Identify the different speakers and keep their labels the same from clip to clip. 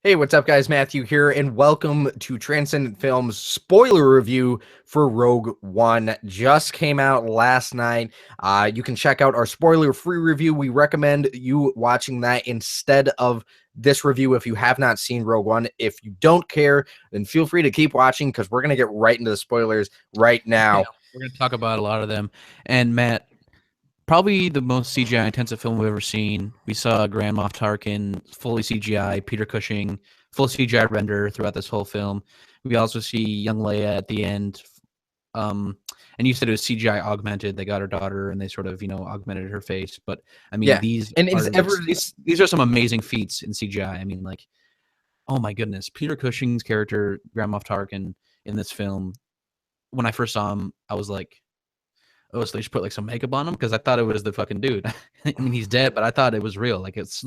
Speaker 1: Hey, what's up, guys? Matthew here, and welcome to Transcendent Films spoiler review for Rogue One. Just came out last night. You can check out our spoiler-free review. We recommend you watching that instead of this review if you have not seen Rogue One. If you don't care, then feel free to keep watching because we're going to get right into the spoilers right now.
Speaker 2: Yeah, we're going to talk about a lot of them. And Matt, probably the most CGI intensive film we've ever seen. We saw Grand Moff Tarkin, fully CGI, Peter Cushing, full CGI render throughout this whole film. We also see young Leia at the end. And you said it was CGI augmented. They got her daughter and they sort of, augmented her face. But I mean,
Speaker 1: Yeah,
Speaker 2: these
Speaker 1: and
Speaker 2: are these are some amazing feats in CGI. I mean, like, oh my goodness, Peter Cushing's character, Grand Moff Tarkin, in this film. When I first saw him, I was like, oh, so they just put like some makeup on him because I thought it was the fucking dude. I mean, he's dead, but I thought it was real. Like it's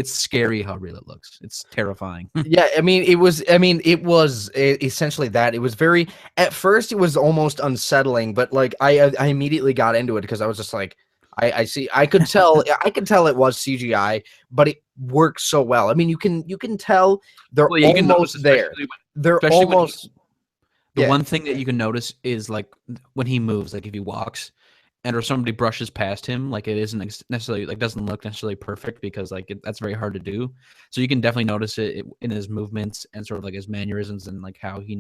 Speaker 2: scary how real it looks. It's terrifying.
Speaker 1: Yeah, it was essentially that. It was very, at first it was almost unsettling, but like I immediately got into it because I was just like, I see, I could tell it was CGI, but it works so well. I mean, you can tell they're
Speaker 2: Well, you can notice,
Speaker 1: almost there. They're
Speaker 2: especially when
Speaker 1: almost
Speaker 2: the
Speaker 1: yeah.
Speaker 2: one thing that you can notice is like when he moves, like if he walks and or somebody brushes past him, like it isn't necessarily like doesn't look necessarily perfect because like that's very hard to do. So you can definitely notice it in his movements and sort of like his mannerisms and like how he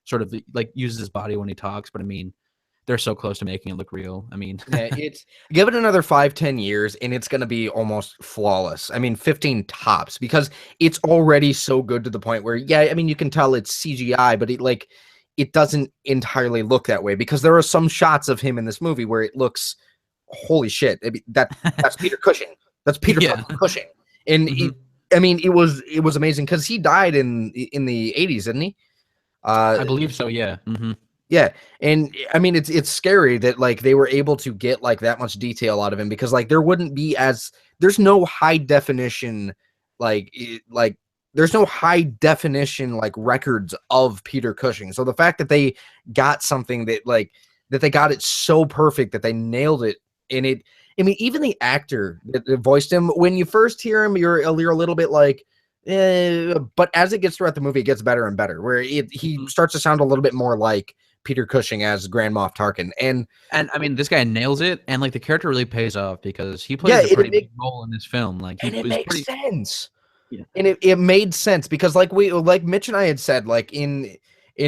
Speaker 2: sort of like uses his body when he talks. But I mean, they're so close to making it look real. I mean,
Speaker 1: Yeah, it's give it another 5-10 years and it's gonna be almost flawless. I mean, 15 tops because it's already so good to the point where, yeah, I mean, you can tell it's CGI, but it doesn't entirely look that way because there are some shots of him in this movie where it looks, holy shit, I mean, that's Peter Cushing. That's Peter
Speaker 2: yeah.
Speaker 1: Cushing. And I mean, it was amazing because he died in the 80s, didn't he?
Speaker 2: I believe so. Yeah.
Speaker 1: Yeah, and I mean it's scary that like they were able to get like that much detail out of him because like there's no high definition like there's no high definition like records of Peter Cushing. So the fact that they got something that they got it so perfect that they nailed it, and it, I mean, even the actor that voiced him, when you first hear him, you're a little bit like, but as it gets throughout the movie, it gets better and better. Where he starts to sound a little bit more like Peter Cushing as Grand Moff Tarkin, and
Speaker 2: I mean, this guy nails it, and like the character really pays off because he plays a pretty big role in this film. Like he
Speaker 1: and it
Speaker 2: was
Speaker 1: makes
Speaker 2: pretty.
Speaker 1: sense.
Speaker 2: Yeah.
Speaker 1: And it made sense because like Mitch and I had said, like in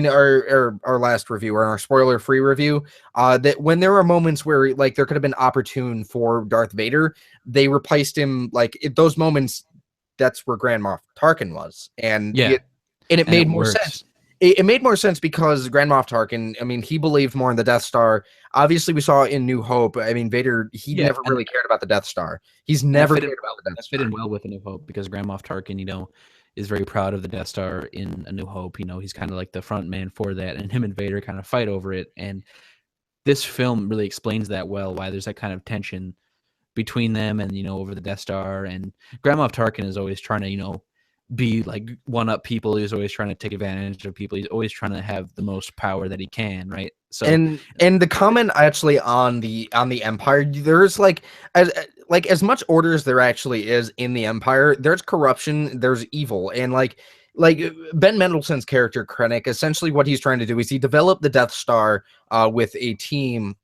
Speaker 1: our last review or our spoiler free review, that when there are moments where like there could have been opportune for Darth Vader, they replaced him like those moments. That's where Grand Moff Tarkin was, and
Speaker 2: Yeah,
Speaker 1: it made
Speaker 2: it
Speaker 1: more
Speaker 2: works.
Speaker 1: sense. It made more sense because Grand Moff Tarkin, I mean, he believed more in the Death Star. Obviously, we saw in New Hope. I mean, Vader, he never really cared about the Death Star. He's never cared about the Death Star.
Speaker 2: That fit in well with A New Hope because Grand Moff Tarkin, is very proud of the Death Star in A New Hope. He's kind of like the front man for that, and him and Vader kind of fight over it. And this film really explains that well, why there's that kind of tension between them and, over the Death Star. And Grand Moff Tarkin is always trying to, be like one up people. He's always trying to take advantage of people. He's always trying to have the most power that he can, right? So
Speaker 1: and the comment actually on the Empire, there's like as much order as there actually is in the Empire, there's corruption, there's evil, and like Ben Mendelsohn's character Krennic, essentially what he's trying to do is he developed the Death Star with a team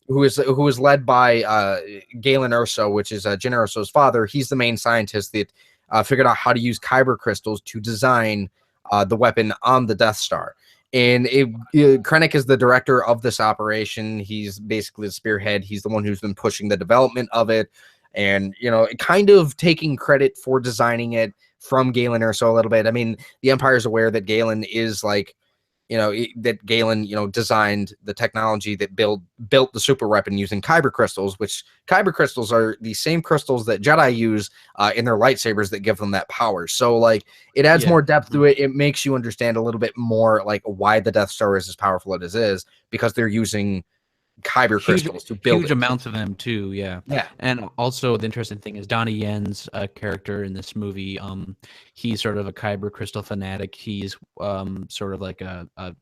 Speaker 1: who is led by Galen Erso, which is Jyn Erso's father. He's the main scientist that figured out how to use kyber crystals to design the weapon on the Death Star. And Krennic is the director of this operation. He's basically the spearhead. He's the one who's been pushing the development of it, and kind of taking credit for designing it from Galen Erso a little bit. I mean, the Empire is aware that Galen is like, that Galen, designed the technology that built the super weapon using kyber crystals, which kyber crystals are the same crystals that Jedi use in their lightsabers that give them that power. So like it adds more depth to it. It makes you understand a little bit more like why the Death Star is as powerful as it is, because they're using kyber crystals to build
Speaker 2: huge amounts of them too. Yeah. And also the interesting thing is Donnie Yen's character in this movie, he's sort of a kyber crystal fanatic. He's sort of like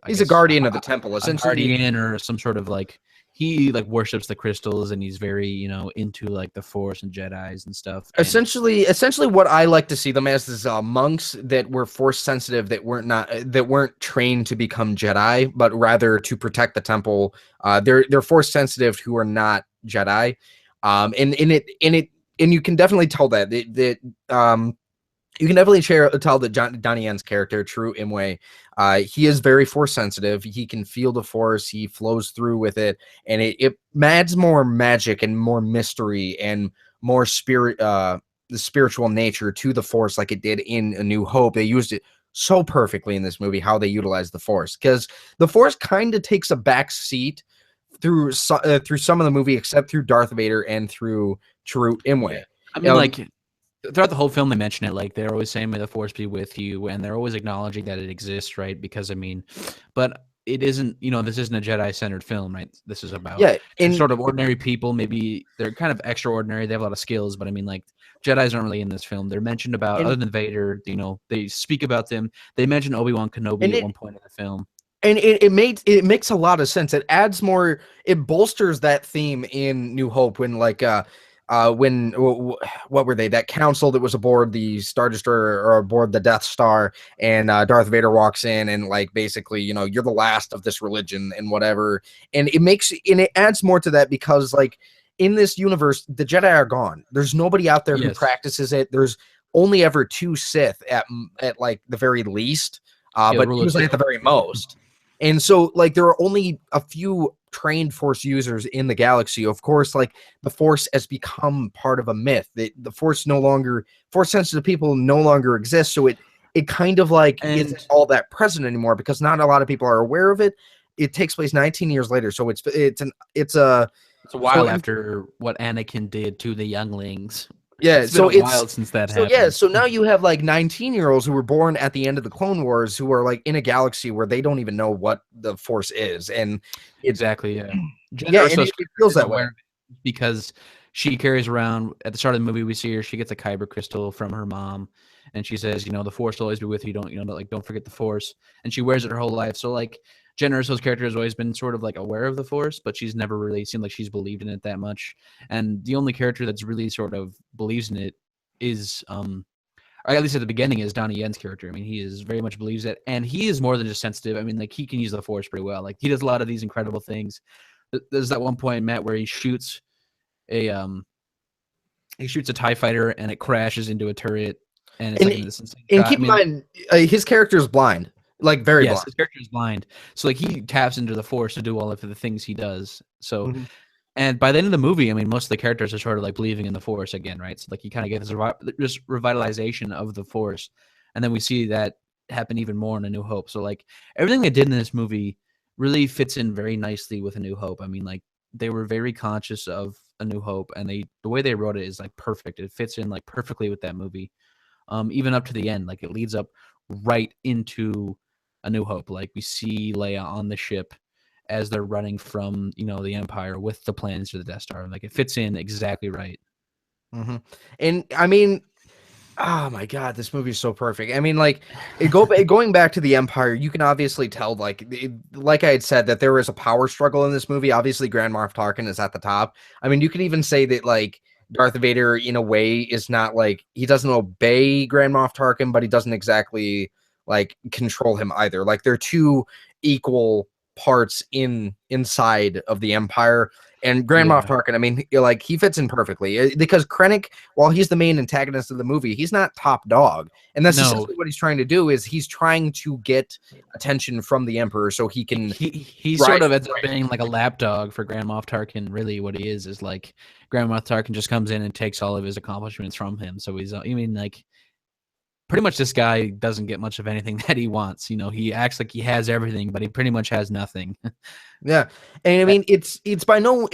Speaker 1: he's a guardian of the temple, essentially.
Speaker 2: A guardian or some sort of like he like worships the crystals, and he's very, into like the Force and Jedis and stuff. And
Speaker 1: Essentially, what I like to see them as is monks that were force sensitive, that weren't trained to become Jedi, but rather to protect the temple. They're force sensitive who are not Jedi, and you can definitely tell that you can definitely tell that Donnie Yen's character, True Imwe, he is very force sensitive. He can feel the force. He flows through with it, and it adds more magic and more mystery and more the spiritual nature to the force, like it did in A New Hope. They used it so perfectly in this movie, how they utilized the force, because the force kind of takes a back seat through some of the movie, except through Darth Vader and through True
Speaker 2: yeah,
Speaker 1: Imwe.
Speaker 2: I mean, like throughout the whole film, they mention it. Like they're always saying, "May the Force be with you," and they're always acknowledging that it exists, right? Because I mean, but it isn't. This isn't a Jedi-centered film, right? This is about
Speaker 1: Yeah,
Speaker 2: just
Speaker 1: and
Speaker 2: sort of ordinary people. Maybe they're kind of extraordinary. They have a lot of skills, but I mean, like Jedi's aren't really in this film. They're mentioned about other
Speaker 1: and
Speaker 2: than Vader. They speak about them. They mention Obi-Wan Kenobi
Speaker 1: and
Speaker 2: at
Speaker 1: it
Speaker 2: one point in the film.
Speaker 1: and it makes a lot of sense. It adds more. It bolsters that theme in New Hope when what were they, that council that was aboard the Star Destroyer or aboard the Death Star, and Darth Vader walks in and like basically, you're the last of this religion and whatever, and it adds more to that because like in this universe the Jedi are gone. There's nobody out there who
Speaker 2: Yes.
Speaker 1: practices it. There's only ever two Sith at like the very least,
Speaker 2: Yeah, the
Speaker 1: but
Speaker 2: rule of
Speaker 1: usually
Speaker 2: two.
Speaker 1: at the very most. And so, like, there are only a few trained Force users in the galaxy. Of course, like, the Force has become part of a myth. The Force no longer, Force sensitive people no longer exist. So it kind of like isn't
Speaker 2: And
Speaker 1: all that present anymore because not a lot of people are aware of it. It takes place 19 years later, so it's a
Speaker 2: it's a
Speaker 1: so
Speaker 2: while after what Anakin did to the younglings.
Speaker 1: yeah,
Speaker 2: It's been
Speaker 1: so
Speaker 2: a while since that happened.
Speaker 1: so now you have like 19-year-olds who were born at the end of the Clone Wars who are like in a galaxy where they don't even know what the Force is, and it
Speaker 2: Exactly, yeah. Jen
Speaker 1: yeah, and
Speaker 2: Erso's
Speaker 1: it
Speaker 2: character
Speaker 1: feels
Speaker 2: is
Speaker 1: that way.
Speaker 2: aware of it because she carries around at the start of the movie. We see her; she gets a kyber crystal from her mom, and she says, "The Force will always be with you. Don't forget the Force." And she wears it her whole life. So, like, Jen Erso's character has always been sort of like aware of the Force, but she's never really seemed like she's believed in it that much. And the only character that's really sort of believes in it is, or at least at the beginning, is Donnie Yen's character. I mean, he is very much believes it, and he is more than just sensitive. I mean, like he can use the Force pretty well. Like he does a lot of these incredible things. There's that one point, Matt, where a um he shoots a TIE fighter and it crashes into a turret, and it's
Speaker 1: And
Speaker 2: like in this insane
Speaker 1: and
Speaker 2: shot. I
Speaker 1: keep in
Speaker 2: mean,
Speaker 1: mind, his character is blind, like very
Speaker 2: yes,
Speaker 1: blind.
Speaker 2: his character is blind, so like he taps into the Force to do all of the things he does. So,
Speaker 1: Mhm.
Speaker 2: and by the end of the movie, I mean, most of the characters are sort of like believing in the Force again, right? So like you kind of get this revitalization of the Force, and then we see that happen even more in A New Hope. So like everything they did in this movie really fits in very nicely with A New Hope. I mean, like they were very conscious of A New Hope, and the way they wrote it is like perfect. It fits in like perfectly with that movie, even up to the end. Like it leads up right into A New Hope. Like we see Leia on the ship as they're running from the Empire with the plans to the Death Star. Like it fits in exactly right.
Speaker 1: Mhm. And I mean, oh my god, this movie is so perfect. I mean, like going back to the Empire, you can obviously tell, like I had said, that there is a power struggle in this movie. Obviously, Grand Moff Tarkin is at the top. I mean, you can even say that like Darth Vader, in a way, is not like he doesn't obey Grand Moff Tarkin, but he doesn't exactly like control him either. Like they're two equal parts inside of the Empire. And Grand Moff
Speaker 2: Yeah.
Speaker 1: Tarkin, I mean, like he fits in perfectly because Krennic, while he's the main antagonist of the movie, he's not top dog. And that's
Speaker 2: No,
Speaker 1: essentially what he's trying to do is he's trying to get attention from the Emperor so he can
Speaker 2: he sort
Speaker 1: rise
Speaker 2: of
Speaker 1: to
Speaker 2: ends
Speaker 1: the
Speaker 2: up
Speaker 1: right.
Speaker 2: being like a lapdog for Grand Moff Tarkin. Really, what he is like Grand Moff Tarkin just comes in and takes all of his accomplishments from him. So he's, I mean, like pretty much this guy doesn't get much of anything that he wants. He acts like he has everything, but he pretty much has nothing.
Speaker 1: Yeah, and I mean it's by no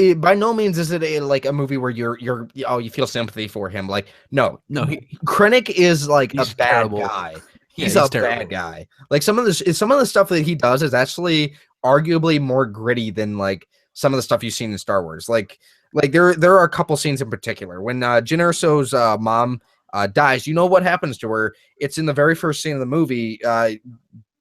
Speaker 1: means is it like a movie where you feel sympathy for him. Like no,
Speaker 2: No,
Speaker 1: Krennic is like a
Speaker 2: he's
Speaker 1: bad
Speaker 2: terrible.
Speaker 1: guy.
Speaker 2: Yeah,
Speaker 1: He's
Speaker 2: he's
Speaker 1: a bad
Speaker 2: terrible.
Speaker 1: guy. Like some of the stuff that he does is actually arguably more gritty than like some of the stuff you've seen in Star Wars. Like there are a couple scenes in particular when Jyn Erso's mom dies. You know what happens to her? It's in the very first scene of the movie.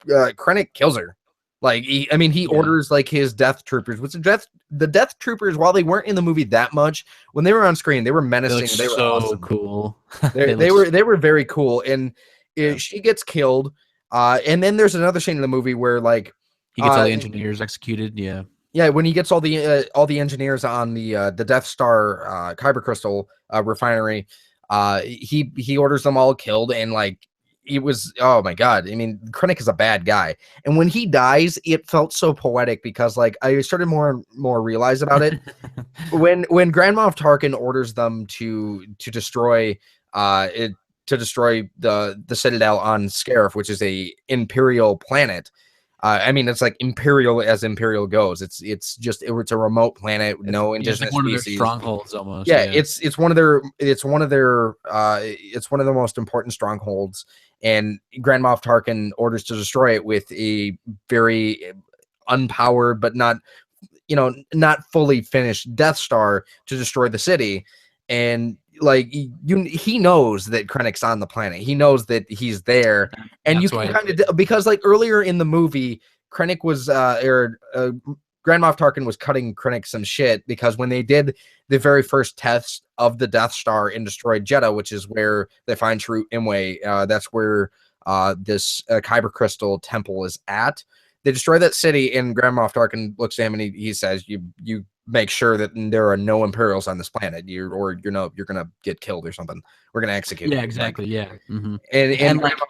Speaker 1: Krennic kills her. Like, he
Speaker 2: Yeah.
Speaker 1: orders like his death troopers, which the death troopers, while they weren't in the movie that much, when they were on screen, they were
Speaker 2: They look
Speaker 1: menacing. They were
Speaker 2: so
Speaker 1: awesome.
Speaker 2: cool.
Speaker 1: They
Speaker 2: They look
Speaker 1: they were they were very cool, and
Speaker 2: yeah.
Speaker 1: she gets killed. And then there's another scene in the movie where like,
Speaker 2: He gets all
Speaker 1: uh,
Speaker 2: the engineers executed. Yeah.
Speaker 1: yeah, when he gets all the engineers on the Death Star kyber crystal refinery, he orders them all killed, and like it was, oh my god. I mean, Krennic is a bad guy, and when he dies, it felt so poetic because like I started more and more realize about it when Grand Moff Tarkin orders them to destroy it to destroy the Citadel on Scarif, which is a Imperial planet. I mean, it's like Imperial as Imperial goes. It's a remote planet with no
Speaker 2: It's like
Speaker 1: indigenous
Speaker 2: one of their
Speaker 1: species.
Speaker 2: strongholds almost.
Speaker 1: Yeah,
Speaker 2: Yeah.
Speaker 1: it's one of the most important strongholds, and Grand Moff Tarkin orders to destroy it with a very unpowered but not fully finished Death Star to destroy the city. And like he knows that Krennic's on the planet. He knows that he's there, and you
Speaker 2: That's
Speaker 1: can
Speaker 2: why.
Speaker 1: kind of, because like earlier in the movie, Krennic was Grand Moff Tarkin was cutting Krennic some shit because when they did the very first test of the Death Star in destroyed Jeddah, which is where they find True Imwe, that's where this Kyber Crystal temple is at. They destroy that city, and Grand Moff Tarkin looks at him and he says, "You make sure that there are no Imperials on this planet. You're gonna get killed or something. We're gonna execute
Speaker 2: Yeah.
Speaker 1: you." Like,
Speaker 2: Exactly. Yeah.
Speaker 1: and
Speaker 2: And
Speaker 1: Grand
Speaker 2: like
Speaker 1: Moff,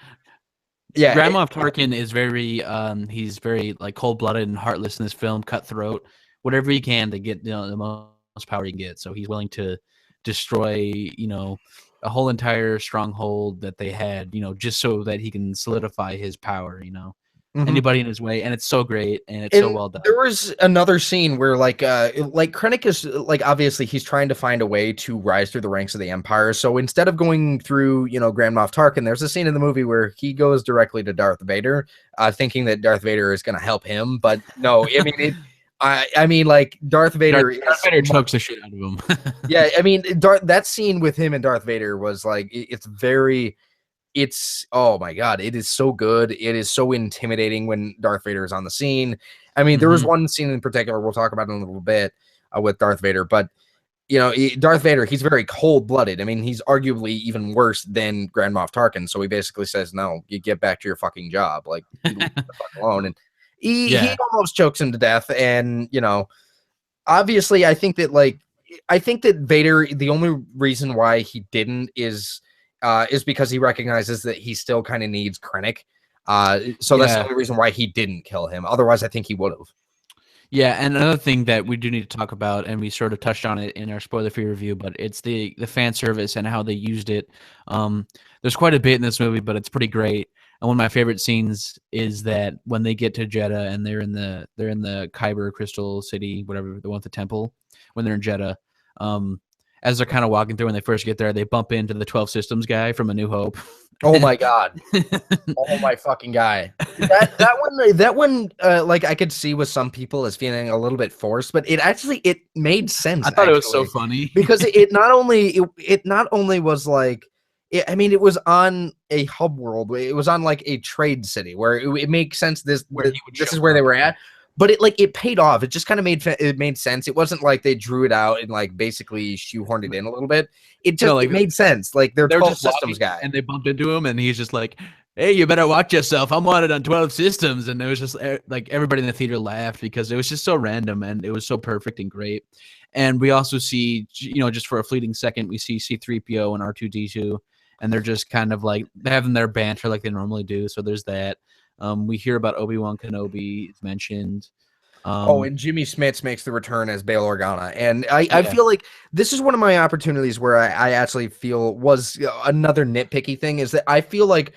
Speaker 1: yeah,
Speaker 2: Grand Moff Tarkin is very he's very like cold blooded and heartless in this film, cutthroat, whatever he can to get the most power he can get. So he's willing to destroy a whole entire stronghold that they had, just so that he can solidify his power.
Speaker 1: mhm.
Speaker 2: Anybody in his way, and it's so great and it's so
Speaker 1: And
Speaker 2: well done.
Speaker 1: there was another scene where like Krennic is like, obviously he's trying to find a way to rise through the ranks of the Empire. So instead of going through, Grand Moff Tarkin, there's a scene in the movie where he goes directly to Darth Vader, thinking that Darth Vader is going to help him. But no, I mean I mean, like Darth Vader
Speaker 2: Darth
Speaker 1: is
Speaker 2: Vader chokes the shit out of him.
Speaker 1: yeah. I mean, that scene with him and Darth Vader was like it's, oh my god, it is so good. It is so intimidating when Darth Vader is on the scene. I mean, there was
Speaker 2: Mhm.
Speaker 1: one scene in particular we'll talk about in a little bit with Darth Vader, but Darth Vader, he's very cold-blooded. I mean, he's arguably even worse than Grand Moff Tarkin. So he basically says, "No, you get back to your fucking job. Like, you leave me the fuck alone." And he
Speaker 2: Yeah.
Speaker 1: almost chokes him to death. And obviously, I think that Vader, the only reason why he didn't is because he recognizes that he still kind of needs Krennic. So that's the
Speaker 2: Yeah.
Speaker 1: only reason why he didn't kill him. Otherwise, I think he would have.
Speaker 2: Yeah, and another thing that we do need to talk about, and we sort of touched on it in our spoiler-free review, but it's the fan service and how they used it. There's quite a bit in this movie, but it's pretty great. And one of my favorite scenes is that when they get to Jeddah and they're in the Kyber Crystal City, whatever, the one with the temple. When they're in Jeddah, as they're kind of walking through when they first get there, they bump into the 12 Systems guy from A New Hope.
Speaker 1: Oh my god. Oh my fucking guy. That one, like I could see with some people as feeling a little bit forced, but it made sense
Speaker 2: I thought it was so
Speaker 1: actually,
Speaker 2: funny.
Speaker 1: because it not only was like, I mean, it was on a hub world. It was on like a trade city where it makes sense.
Speaker 2: Where he would
Speaker 1: This
Speaker 2: show
Speaker 1: is where they
Speaker 2: up.
Speaker 1: were at, but it paid off. It just kind of it made sense. It wasn't like they drew it out and like basically shoehorned it in a little bit.
Speaker 2: No,
Speaker 1: It
Speaker 2: like
Speaker 1: made sense. Like they're
Speaker 2: they're
Speaker 1: 12
Speaker 2: just
Speaker 1: systems
Speaker 2: walking
Speaker 1: guy.
Speaker 2: and they bumped into him, and he's just like, "Hey, you better watch yourself. I'm wanted on 12 Systems." And it was just like everybody in the theater laughed because it was just so random and it was so perfect and great. And we also see, just for a fleeting second, we see C3PO and R2D2, and they're just kind of like having their banter like they normally do. So there's that. We hear about Obi-Wan Kenobi is mentioned.
Speaker 1: Oh, and Jimmy Smits makes the return as Bail Organa. And I
Speaker 2: Yeah,
Speaker 1: feel like this is one of my opportunities where I actually feel was another nitpicky thing, is that I feel like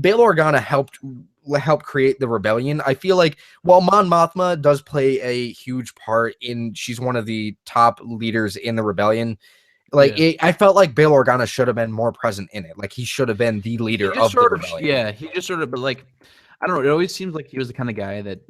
Speaker 1: Bail Organa help create the rebellion. I feel like while Mon Mothma does play a huge part she's one of the top leaders in the rebellion,
Speaker 2: yeah.
Speaker 1: I felt like Bail Organa should have been more present in it. Like he should have been the
Speaker 2: He
Speaker 1: leader
Speaker 2: just
Speaker 1: of the
Speaker 2: sort of,
Speaker 1: rebellion.
Speaker 2: yeah, he just sort of, but like, I don't know. It always seems like he was the kind of guy that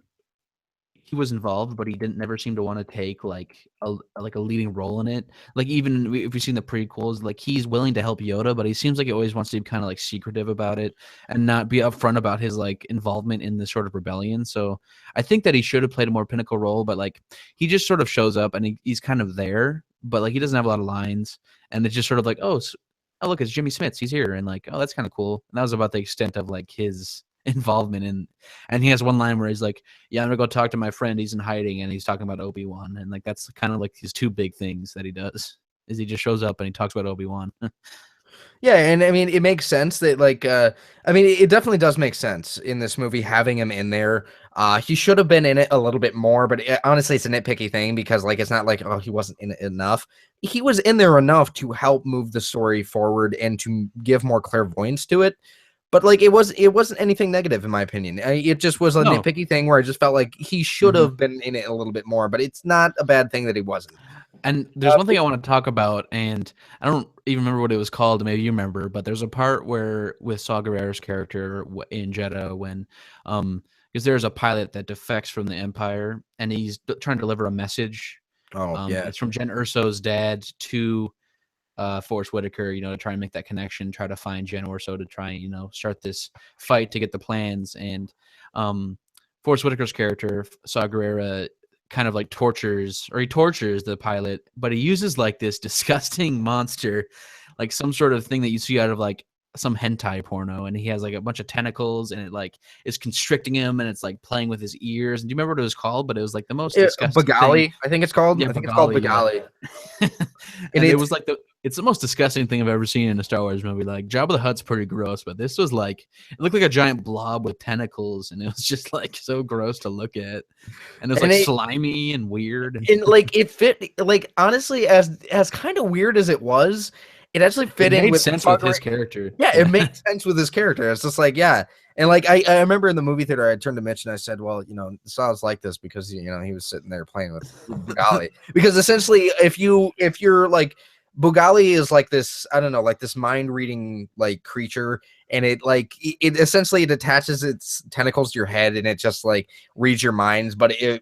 Speaker 2: he was involved, but he didn't never seem to want to take like a leading role in it. Like even if you've seen the prequels, like he's willing to help Yoda, but he seems like he always wants to be kind of like secretive about it and not be upfront about his like involvement in this sort of rebellion. So I think that he should have played a more pinnacle role, but like he just sort of shows up and he's kind of there, but like he doesn't have a lot of lines, and it's just sort of like, oh look, it's Jimmy Smits, he's here, and like, oh, that's kind of cool. And that was about the extent of like his involvement in. And he has one line where he's like, yeah, I'm gonna go talk to my friend, he's in hiding, and he's talking about Obi-Wan, and like that's kind of like his two big things that he does is he just shows up and he talks about Obi-Wan.
Speaker 1: Yeah, and I mean, it makes sense that I mean, it definitely does make sense in this movie having him in there. He should have been in it a little bit more, but honestly, it's a nitpicky thing because like it's not like, oh, he wasn't in it enough. He was in there enough to help move the story forward and to give more clairvoyance to it. But like it wasn't anything negative in my opinion. It just was a
Speaker 2: No.
Speaker 1: nitpicky thing where I just felt like he should have been in it a little bit more, but it's not a bad thing that he wasn't.
Speaker 2: And there's one thing I want to talk about, and I don't even remember what it was called. Maybe you remember, but there's a part where with Saw Gerrera's character in Jeddah when, because there's a pilot that defects from the Empire and he's trying to deliver a message.
Speaker 1: Oh yeah,
Speaker 2: It's from Jen Urso's dad to Forrest Whitaker, to try and make that connection, try to find Jen Urso to try and start this fight to get the plans. And Forrest Whitaker's character, Saw Gerrera, kind of like tortures the pilot, but he uses like this disgusting monster, like some sort of thing that you see out of like some hentai porno, and he has like a bunch of tentacles and it like is constricting him and it's like playing with his ears. And do you remember what it was called? But it was like the most disgusting
Speaker 1: Bagali,
Speaker 2: thing.
Speaker 1: I think it's called.
Speaker 2: Yeah,
Speaker 1: I think it's called
Speaker 2: Bagali,
Speaker 1: Bagali.
Speaker 2: And it was like it's the most disgusting thing I've ever seen in a Star Wars movie. Like Jabba the Hutt's pretty gross, but this was like, it looked like a giant blob with tentacles, and it was just like so gross to look at, and it was like slimy and weird,
Speaker 1: and like it fit. Like honestly, as kind of weird as it was, it actually fit in with
Speaker 2: sense with his character.
Speaker 1: Yeah, it makes sense with his character. It's just like, yeah. And like I remember in the movie theater, I turned to Mitch and I said, well, Saw's like this because he was sitting there playing with Bugali. Because essentially, if you're like, Bugali is like this, I don't know, like this mind reading like creature, and it essentially it attaches its tentacles to your head and it just like reads your minds, but it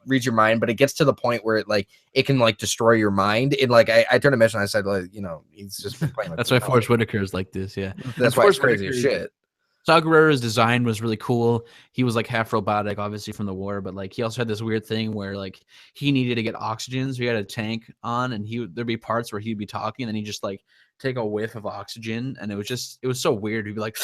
Speaker 1: gets to the point where it can like destroy your mind. And like I turned to Mitch and I said, like, he's just playing with
Speaker 2: That's why Forrest Whitaker is like this, yeah.
Speaker 1: That's why it's crazy as shit.
Speaker 2: Saw Gerrera's design was really cool. He was like half robotic, obviously from the war, but like he also had this weird thing where like he needed to get oxygen, so he had a tank on, and there'd be parts where he'd be talking, and he'd just like take a whiff of oxygen, and it was so weird. He'd be like,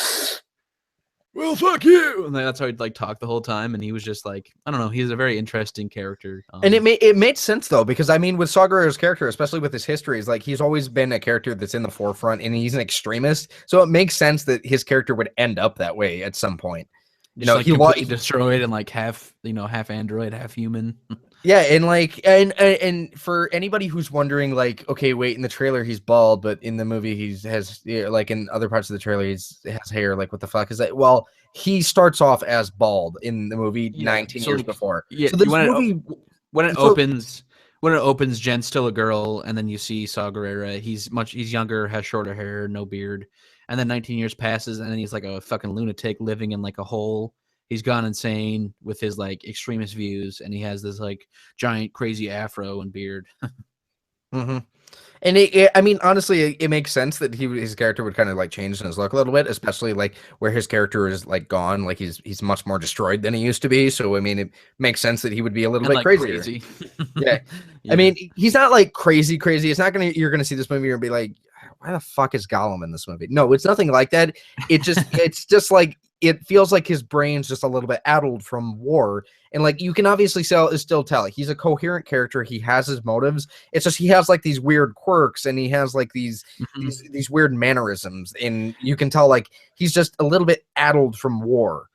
Speaker 2: "Well, fuck you," and that's how he'd like talk the whole time. And he was just like, I don't know, he's a very interesting character.
Speaker 1: And it made sense though, because I mean, with Saw Gerrera's character, especially with his history, is like he's always been a character that's in the forefront, and he's an extremist. So it makes sense that his character would end up that way at some point.
Speaker 2: Like he destroyed and like half android, half human.
Speaker 1: Yeah, and like and for anybody who's wondering, like, okay, wait, in the trailer he's bald, but in the movie has like in other parts of the trailer he has hair. Like, what the fuck is that? Well, he starts off as bald in the movie 19 years before.
Speaker 2: Yeah,
Speaker 1: so this movie
Speaker 2: when it opens, Jen's still a girl, and then you see Saw Gerrera. He's younger, has shorter hair, no beard, and then 19 years passes, and then he's like a fucking lunatic living in like a hole. He's gone insane with his like extremist views, and he has this like giant crazy afro and beard.
Speaker 1: Mm-hmm. And I mean, honestly, it makes sense that his character would kind of like change in his look a little bit, especially like where his character is like gone, like he's much more destroyed than he used to be. So I mean, it makes sense that he would be a little bit
Speaker 2: like
Speaker 1: crazy. Yeah. I mean, he's not like crazy. It's not you're gonna see this movie and be like, why the fuck is Gollum in this movie? No, it's nothing like that. It's just like, it feels like his brain's just a little bit addled from war. And like, you can obviously still tell he's a coherent character. He has his motives. It's just, he has like these weird quirks, and he has like these weird mannerisms. And you can tell like, he's just a little bit addled from war.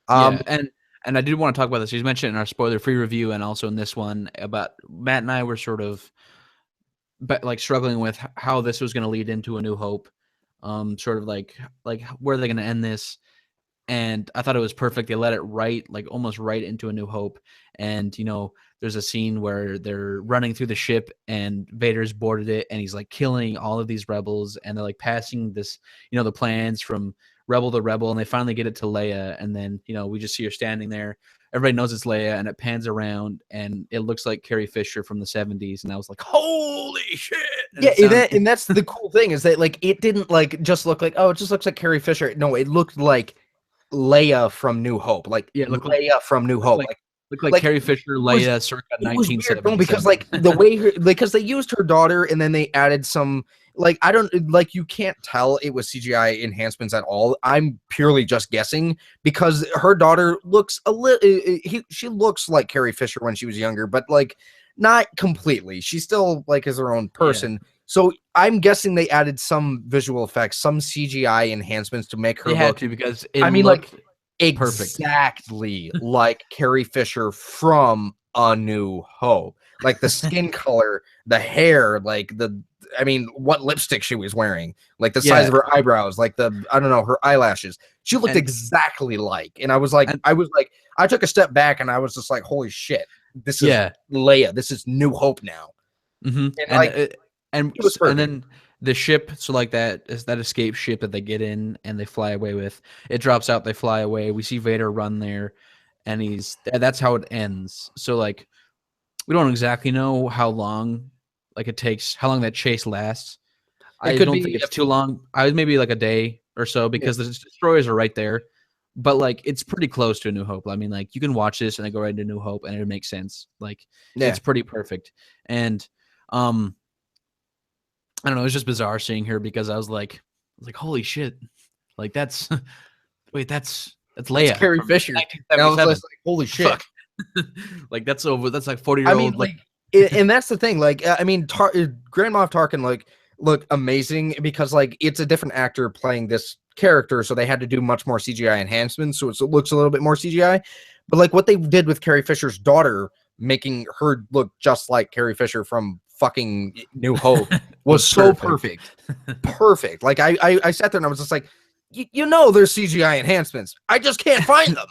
Speaker 2: And I did want to talk about this. You mentioned in our spoiler-free review, and also in this one, about Matt and I were sort of like struggling with how this was going to lead into A New Hope. Sort of like where are they going to end this? And I thought it was perfect. They let it almost right into A New Hope. And, there's a scene where they're running through the ship and Vader's boarded it, and he's like killing all of these rebels, and they're like passing this, the plans from rebel to rebel, and they finally get it to Leia. And then, we just see her standing there everybody knows it's Leia, and it pans around, and it looks like Carrie Fisher from the 70s, and I was like, holy shit! And
Speaker 1: Yeah,
Speaker 2: it sounds
Speaker 1: and that's the cool thing is that like it didn't like just look like, oh, it just looks like Carrie Fisher. No, it looked like Leia from New Hope, like
Speaker 2: yeah,
Speaker 1: Leia from New
Speaker 2: looked
Speaker 1: Hope,
Speaker 2: like looked like
Speaker 1: like
Speaker 2: Carrie Fisher,
Speaker 1: it was
Speaker 2: Leia, circa
Speaker 1: it was weird, no,
Speaker 2: 1977.
Speaker 1: because like the way because they used her daughter and then they added some like I don't like you can't tell it was CGI enhancements at all. I'm purely just guessing because her daughter looks a little she looks like Carrie Fisher when she was younger, but like not completely. She still like is her own
Speaker 2: Yeah,
Speaker 1: person. So I'm guessing they added some visual effects, some CGI enhancements to make her
Speaker 2: they had
Speaker 1: look.
Speaker 2: to because it
Speaker 1: I mean, like
Speaker 2: looked perfect.
Speaker 1: exactly like Carrie Fisher from A New Hope. Like the skin color, the hair, like I mean, what lipstick she was wearing, like the size
Speaker 2: Yeah,
Speaker 1: of her eyebrows, like I don't know, her eyelashes. She looked
Speaker 2: and
Speaker 1: exactly like, and
Speaker 2: and
Speaker 1: I took a step back and I was just like, holy shit, this is
Speaker 2: yeah,
Speaker 1: Leia. This is New Hope now. And
Speaker 2: and
Speaker 1: like,
Speaker 2: it,
Speaker 1: it was
Speaker 2: and
Speaker 1: perfect.
Speaker 2: then the ship, so like that is that escape ship that they get in and they fly away with. It drops out, they fly away. We see Vader run there, and that's how it ends. So like we don't exactly know how long like it takes, how long that chase lasts.
Speaker 1: It
Speaker 2: I
Speaker 1: could
Speaker 2: don't think
Speaker 1: be,
Speaker 2: it's too long. I was maybe like a day or so
Speaker 1: yeah,
Speaker 2: because the destroyers are right there. But like it's pretty close to A New Hope. I mean, like you can watch this and then go right into New Hope and it makes sense. Like
Speaker 1: yeah.
Speaker 2: it's pretty perfect. And um I don't know, it was just bizarre seeing her because I was like, holy shit. Like that's wait, that's
Speaker 1: That's
Speaker 2: Leia
Speaker 1: Carrie
Speaker 2: from
Speaker 1: Fisher. And I was
Speaker 2: 1977.
Speaker 1: just like, holy shit.
Speaker 2: Fuck. Like that's like 40
Speaker 1: I
Speaker 2: year
Speaker 1: mean,
Speaker 2: old like
Speaker 1: like, and that's the thing. Like, I mean, Grand Moff Tarkin like looked amazing because like it's a different actor playing this character, so they had to do much more CGI enhancements, so it looks a little bit more CGI. But like what they did with Carrie Fisher's daughter, making her look just like Carrie Fisher from fucking New Hope, was
Speaker 2: was
Speaker 1: so
Speaker 2: perfect.
Speaker 1: perfect, perfect. Like I sat there and I was just like, you know, there's CGI enhancements. I just can't find them.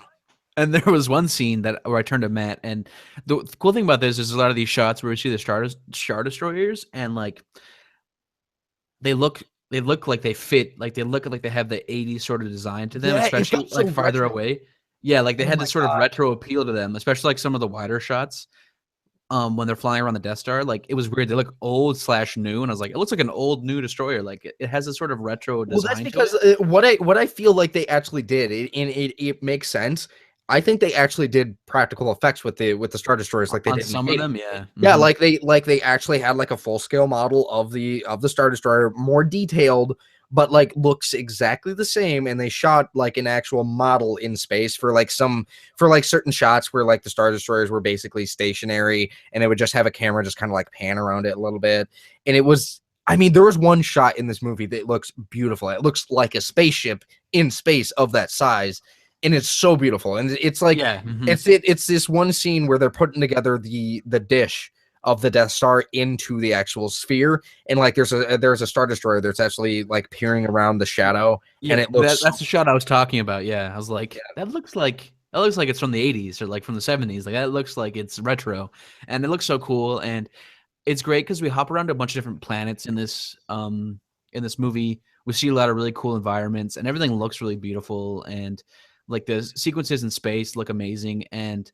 Speaker 2: And there was one scene where I turned to Matt, and the cool thing about this is a lot of these shots where we see the Star Destroyers, and like they look like they fit, like they look like they have the 80s sort of design to them,
Speaker 1: Yeah, it
Speaker 2: especially
Speaker 1: felt so
Speaker 2: like farther
Speaker 1: retro.
Speaker 2: away. Yeah, like they
Speaker 1: Oh
Speaker 2: had
Speaker 1: my
Speaker 2: this sort of retro appeal to them, especially like some of the wider shots. When they're flying around the Death Star, like it was weird. They look old slash new, and I was like, it looks like an old new destroyer. Like it has this sort of retro
Speaker 1: Well, that's
Speaker 2: design to
Speaker 1: because
Speaker 2: it.
Speaker 1: what I feel like they actually did, and it makes sense. I think they actually did practical effects with the Star Destroyers, like they
Speaker 2: On
Speaker 1: did in
Speaker 2: some of
Speaker 1: Hades.
Speaker 2: them, yeah.
Speaker 1: Yeah, like they actually had like a full scale model of the Star Destroyer, more detailed, but like looks exactly the same. And they shot like an actual model in space for like certain shots where like the Star Destroyers were basically stationary, and it would just have a camera just kind of like pan around it a little bit. And it was, I mean, there was one shot in this movie that looks beautiful. It looks like a spaceship in space of that size, and it's so beautiful. And it's like
Speaker 2: Yeah.
Speaker 1: it's this one scene where they're putting together the dish of the Death Star into the actual sphere, and like there's a Star Destroyer that's actually like peering around the shadow,
Speaker 2: Yeah,
Speaker 1: and it looks
Speaker 2: that's the shot I was talking about. Yeah, I was like,
Speaker 1: yeah.
Speaker 2: that looks like it's from the 80s or like from the 70s. Like that looks like it's retro, and it looks so cool. And it's great because we hop around to a bunch of different planets in this movie. We see a lot of really cool environments, and everything looks really beautiful. And like the sequences in space look amazing. And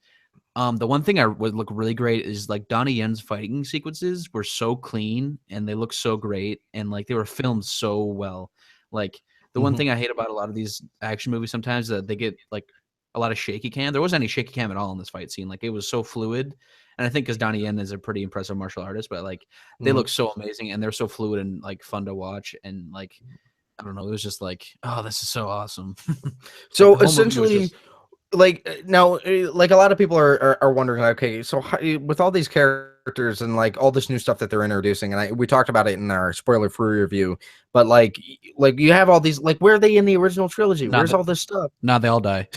Speaker 2: the one thing I would look really great is like Donnie Yen's fighting sequences were so clean and they look so great, and like they were filmed so well. Like the one
Speaker 1: Mhm.
Speaker 2: thing I hate about a lot of these action movies sometimes that they get like a lot of shaky cam. There wasn't any shaky cam at all in this fight scene. Like it was so fluid. And I think because Donnie Yen is a pretty impressive martial artist, but like they
Speaker 1: Mhm.
Speaker 2: look so amazing and they're so fluid and like fun to watch. And like I don't know, it was just like, oh, this is so awesome. Like
Speaker 1: So
Speaker 2: the whole movie was
Speaker 1: essentially,
Speaker 2: just
Speaker 1: like now, like a lot of people are wondering, like, okay, so how, with all these characters and like all this new stuff that they're introducing, and we talked about it in our spoiler-free review, but like you have all these, like, where are they in the original trilogy?
Speaker 2: not
Speaker 1: Where's
Speaker 2: that
Speaker 1: all this stuff?
Speaker 2: nah, they all die.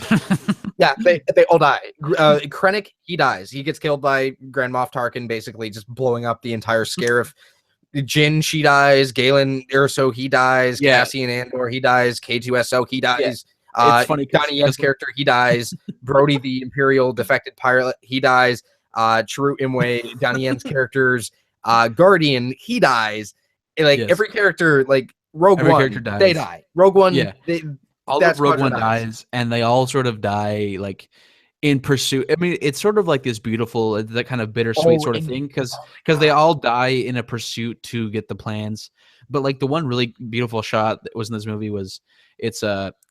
Speaker 1: Yeah, they all die. Krennic, he dies. He gets killed by Grand Moff Tarkin, basically just blowing up the entire Scarif. Jin, she dies. Galen Erso, he dies.
Speaker 2: Yeah,
Speaker 1: Cassian Andor, he dies. K2SO, he
Speaker 2: yeah.
Speaker 1: dies.
Speaker 2: It's funny
Speaker 1: Donnie
Speaker 2: because
Speaker 1: Yen's character, he dies. Brody, the Imperial defected pilot, he dies. Chirrut Imwe, Donnie Yen's character's Guardian, he dies. And, like
Speaker 2: yes,
Speaker 1: every character, like Rogue
Speaker 2: every
Speaker 1: One,
Speaker 2: character
Speaker 1: they
Speaker 2: dies.
Speaker 1: die. Rogue One,
Speaker 2: Yeah, all
Speaker 1: that
Speaker 2: of Rogue
Speaker 1: squadron
Speaker 2: One
Speaker 1: dies.
Speaker 2: dies, and they all sort of die like in pursuit. I mean, it's sort of like this beautiful, that kind of bittersweet
Speaker 1: Oh,
Speaker 2: sort of
Speaker 1: and
Speaker 2: thing, because
Speaker 1: oh my
Speaker 2: they
Speaker 1: God.
Speaker 2: all die in a pursuit to get the plans. But like the one really beautiful shot that was in this movie was it's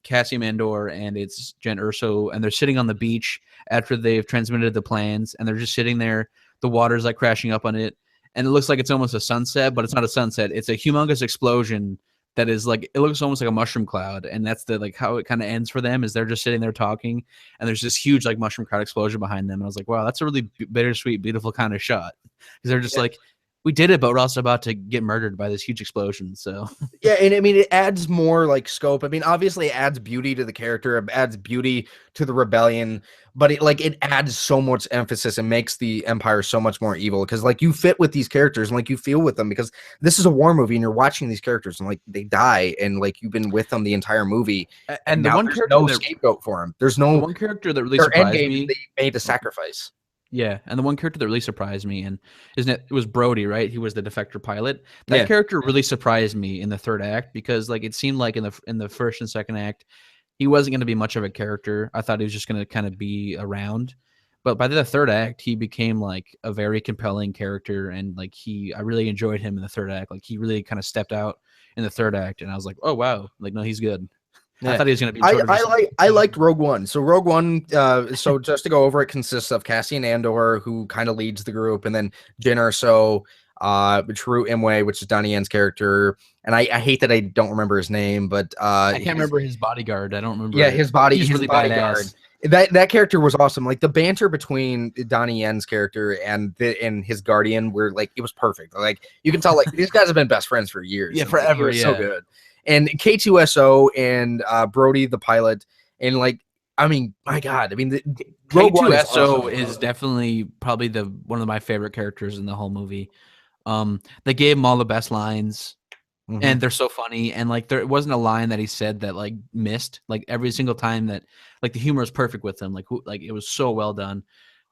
Speaker 2: Cassian Andor and it's Jen Urso, and they're sitting on the beach after they've transmitted the plans, and they're just sitting there. The water's like crashing up on it, and it looks like it's almost a sunset, but it's not a sunset. It's a humongous explosion that is like, it looks almost like a mushroom cloud, and that's the like how it kind of ends for them, is they're just sitting there talking, and there's this huge like mushroom cloud explosion behind them. And I was like, wow, that's a really bittersweet, beautiful kind of shot, because they're just like, we did it, but we're also about to get murdered by this huge explosion. So
Speaker 1: Yeah, and I mean it adds more like scope. I mean, obviously it adds beauty to the character, it adds beauty to the rebellion, but it adds so much emphasis and makes the Empire so much more evil because like you fit with these characters and like you feel with them because this is a war movie and you're watching these characters and like they die and like you've been with them the entire movie and
Speaker 2: and the
Speaker 1: now
Speaker 2: one
Speaker 1: there's
Speaker 2: character
Speaker 1: no
Speaker 2: that
Speaker 1: scapegoat for them. There's
Speaker 2: the
Speaker 1: no
Speaker 2: one character that really
Speaker 1: their end
Speaker 2: surprised
Speaker 1: game is
Speaker 2: me.
Speaker 1: they made a sacrifice.
Speaker 2: Yeah, and the one character that really surprised me, and isn't it was Brody, right? He was the defector pilot. That
Speaker 1: Yeah.
Speaker 2: character really surprised me in the third act, because like it seemed like in the first and second act, he wasn't going to be much of a character. I thought he was just going to kind of be around. But by the third act, he became like a very compelling character, and like I really enjoyed him in the third act. Like he really kind of stepped out in the third act, and I was like, oh wow, like no, he's good. I
Speaker 1: Yeah.
Speaker 2: thought he was going to be sort of just
Speaker 1: I liked Rogue One. So Rogue One, so just to go over, it consists of Cassian Andor, who kind of leads the group, and then Jyn Erso, True Imwe, which is Donnie Yen's character, and I hate that I don't remember his name, but
Speaker 2: I can't remember his bodyguard. I don't remember
Speaker 1: yeah,
Speaker 2: it. He's
Speaker 1: his
Speaker 2: really
Speaker 1: bodyguard.
Speaker 2: badass.
Speaker 1: That character was awesome. Like the banter between Donnie Yen's character and his guardian were like it was perfect. Like you can tell like these guys have been best friends for years.
Speaker 2: Yeah,
Speaker 1: And, like, it
Speaker 2: forever.
Speaker 1: was so
Speaker 2: Yeah.
Speaker 1: good. And K2SO and Brody the pilot and like I mean my God, I mean Rogue One is
Speaker 2: K2SO
Speaker 1: awesome.
Speaker 2: is definitely probably the one of my favorite characters in the whole movie. They gave him all the best lines,
Speaker 1: Mhm.
Speaker 2: and they're so funny. And like there wasn't a line that he said that like missed. Like every single time that like the humor is perfect with him. Like it was so well done,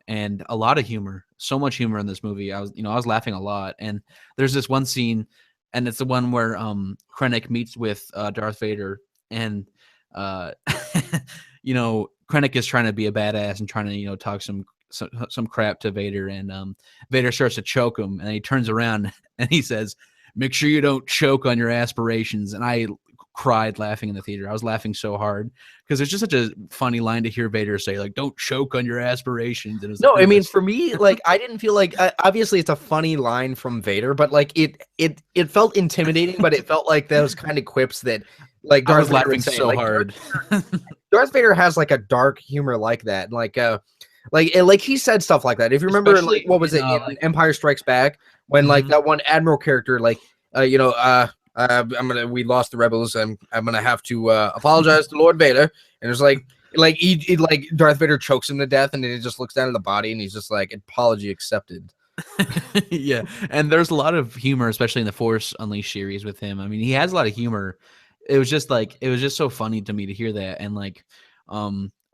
Speaker 2: and a lot of humor, so much humor in this movie. I was laughing a lot. And there's this one scene, and it's the one where Krennic meets with Darth Vader, and uh Krennic is trying to be a badass and trying to talk some crap to Vader, and Vader starts to choke him, and he turns around and he says, make sure you don't choke on your aspirations. And I cried laughing in the theater. I was laughing so hard because it's just such a funny line to hear Vader say, like, don't choke on your aspirations. And it was
Speaker 1: No,
Speaker 2: like,
Speaker 1: I
Speaker 2: oh,
Speaker 1: mean
Speaker 2: that's
Speaker 1: for me, like I didn't feel like obviously it's a funny line from Vader, but like it felt intimidating, but it felt like those kind of quips that like
Speaker 2: I
Speaker 1: Darth
Speaker 2: was
Speaker 1: Vader would
Speaker 2: laughing
Speaker 1: say.
Speaker 2: so
Speaker 1: Like
Speaker 2: hard.
Speaker 1: Darth Vader has like a dark humor like that, like he said stuff like that. If you remember, like
Speaker 2: Especially
Speaker 1: what was
Speaker 2: in
Speaker 1: it in
Speaker 2: like
Speaker 1: Empire Strikes Back when like
Speaker 2: mhm.
Speaker 1: that one admiral character, like we lost the rebels. I'm gonna have to apologize to Lord Vader, and it's like he like Darth Vader chokes him to death, and then he just looks down at the body, and he's just like apology accepted.
Speaker 2: Yeah, and there's a lot of humor, especially in the Force Unleashed series with him. I mean, he has a lot of humor. It was just so funny to me to hear that, and like,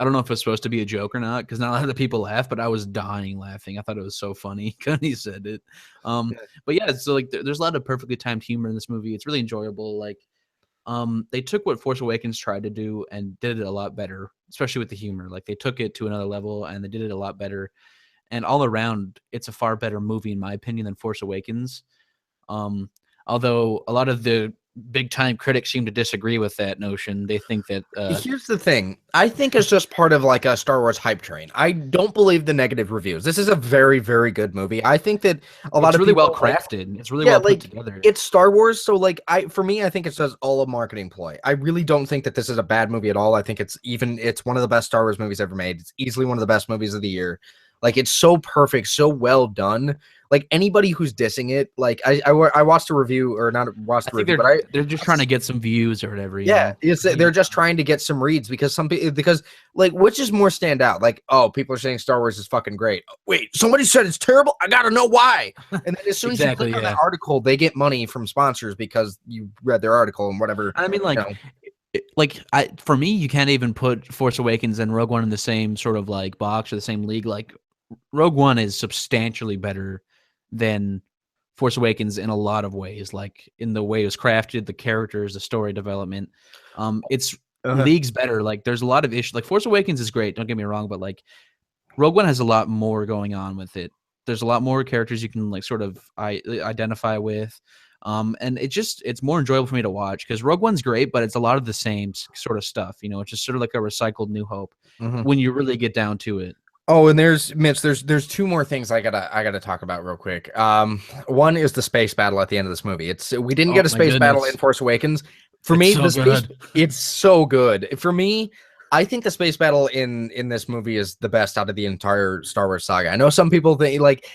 Speaker 2: I don't know if it's supposed to be a joke or not, because not a lot of the people laugh, but I was dying laughing. I thought it was so funny when he said it. But yeah, so like, there's a lot of perfectly timed humor in this movie. It's really enjoyable. Like, they took what Force Awakens tried to do and did it a lot better, especially with the humor. Like, they took it to another level and they did it a lot better. And all around, it's a far better movie in my opinion than Force Awakens. Um, Although a lot of the big time critics seem to disagree with that notion. They think that
Speaker 1: Here's the thing. I think it's just part of like a Star Wars hype train. I don't believe the negative reviews. This is a very, very good movie. I think that a lot
Speaker 2: it's
Speaker 1: of
Speaker 2: really well
Speaker 1: people like,
Speaker 2: crafted. It's really
Speaker 1: yeah,
Speaker 2: well put
Speaker 1: like
Speaker 2: together.
Speaker 1: it's Star Wars. So like for me, I think it's just all a marketing ploy. I really don't think that this is a bad movie at all. I think it's one of the best Star Wars movies ever made. It's easily one of the best movies of the year. Like it's so perfect, so well done. Like anybody who's dissing it, like I watched a review or not watched
Speaker 2: I
Speaker 1: a
Speaker 2: think
Speaker 1: review, but I
Speaker 2: they're just trying to get some views or whatever.
Speaker 1: yeah, they're just trying to get some reads because because like which is more stand out? Like, oh, people are saying Star Wars is fucking great. Wait, somebody said it's terrible. I gotta know why. And then as soon as you click on that article, they get money from sponsors because you read their article and whatever.
Speaker 2: I mean, like, for me, you can't even put Force Awakens and Rogue One in the same sort of like box or the same league. Like, Rogue One is substantially better than Force Awakens in a lot of ways, like in the way it was crafted, the characters, the story development. It's leagues better. Like there's a lot of issues. Like Force Awakens is great, don't get me wrong, but like Rogue One has a lot more going on with it. There's a lot more characters you can like sort of identify with. And it's more enjoyable for me to watch because Rogue One's great, but it's a lot of the same sort of stuff. You know, it's just sort of like a recycled New Hope
Speaker 1: Mhm.
Speaker 2: when you really get down to it.
Speaker 1: Oh, and there's Mitch. There's two more things I gotta talk about real quick. One is the space battle at the end of this movie. It's we didn't
Speaker 2: Oh
Speaker 1: get a
Speaker 2: my
Speaker 1: space battle in
Speaker 2: goodness,
Speaker 1: Force Awakens. For
Speaker 2: it's
Speaker 1: me,
Speaker 2: so
Speaker 1: the space
Speaker 2: good.
Speaker 1: it's so good. For me, I think the space battle in this movie is the best out of the entire Star Wars saga. I know some people think like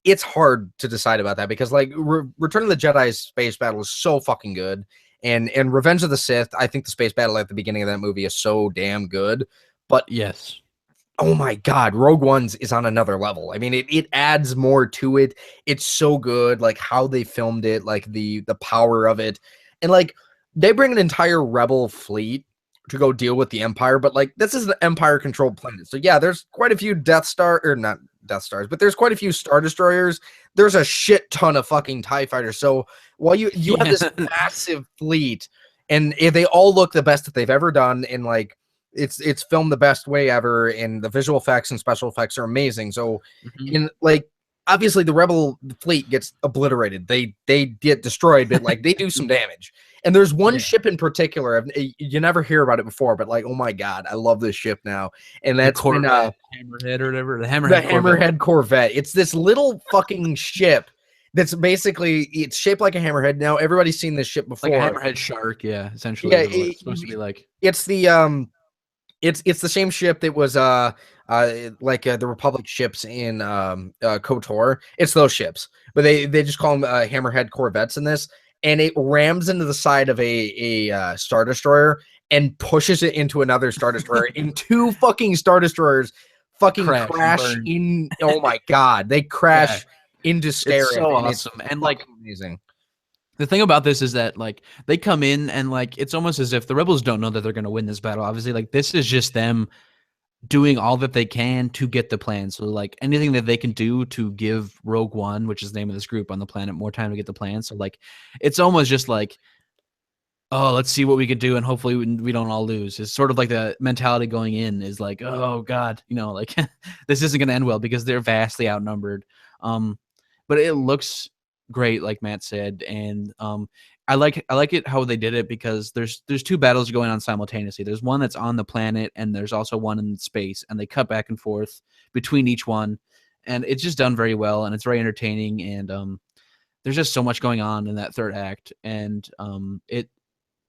Speaker 1: it's hard to decide about that because like Return of the Jedi's space battle is so fucking good, and Revenge of the Sith, I think the space battle at the beginning of that movie is so damn good. But
Speaker 2: Yes.
Speaker 1: oh my god, Rogue One's is on another level. I mean, it adds more to it. It's so good, like how they filmed it, like the power of it, and like they bring an entire rebel fleet to go deal with the Empire, but like this is an Empire controlled planet. So yeah, there's quite a few Death Star or not Death Stars, but there's quite a few Star Destroyers. There's a shit ton of fucking TIE fighters. So while you have this
Speaker 2: Yeah.
Speaker 1: massive fleet, and they all look the best that they've ever done, in like it's filmed the best way ever, and the visual effects and special effects are amazing. So
Speaker 2: Mhm.
Speaker 1: in like obviously the rebel fleet gets obliterated, they get destroyed, but like they do some damage. And there's one
Speaker 2: Yeah.
Speaker 1: ship in particular, you never hear about it before, but like, oh my god, I love this ship now. And
Speaker 2: The
Speaker 1: that's when
Speaker 2: Corvette Hammerhead or whatever, the
Speaker 1: the
Speaker 2: Hammerhead Corvette.
Speaker 1: Hammerhead Corvette. It's this little fucking ship that's basically it's shaped like a hammerhead. Now everybody's seen this ship
Speaker 2: Like a
Speaker 1: before.
Speaker 2: hammerhead shark, yeah, essentially
Speaker 1: Yeah,
Speaker 2: is what it's supposed to be like.
Speaker 1: it's the it's the same ship that was like the Republic ships in KOTOR. It's those ships, but they just call them Hammerhead Corvettes in this, and it rams into the side of a Star Destroyer and pushes it into another Star Destroyer, and two fucking Star Destroyers fucking
Speaker 2: Crash and
Speaker 1: crash
Speaker 2: burn.
Speaker 1: in. Oh my god, they
Speaker 2: Yeah,
Speaker 1: crash into
Speaker 2: it's
Speaker 1: Scarif,
Speaker 2: so
Speaker 1: and it's
Speaker 2: awesome. And like
Speaker 1: fucking amazing.
Speaker 2: the thing about this is that like they come in and like it's almost as if the rebels don't know that they're going to win this battle. Obviously, like this is just them doing all that they can to get the plan. So like anything that they can do to give Rogue One, which is the name of this group on the planet, more time to get the plan. So like it's almost just like, oh, let's see what we could do and hopefully we don't all lose. It's sort of like the mentality going in is like, oh god, you know, like this isn't going to end well because they're vastly outnumbered. But it looks great, like Matt said, and I like it how they did it because there's two battles going on simultaneously. There's one that's on the planet, and there's also one in space, and they cut back and forth between each one, and it's just done very well, and it's very entertaining, and there's just so much going on in that third act, and it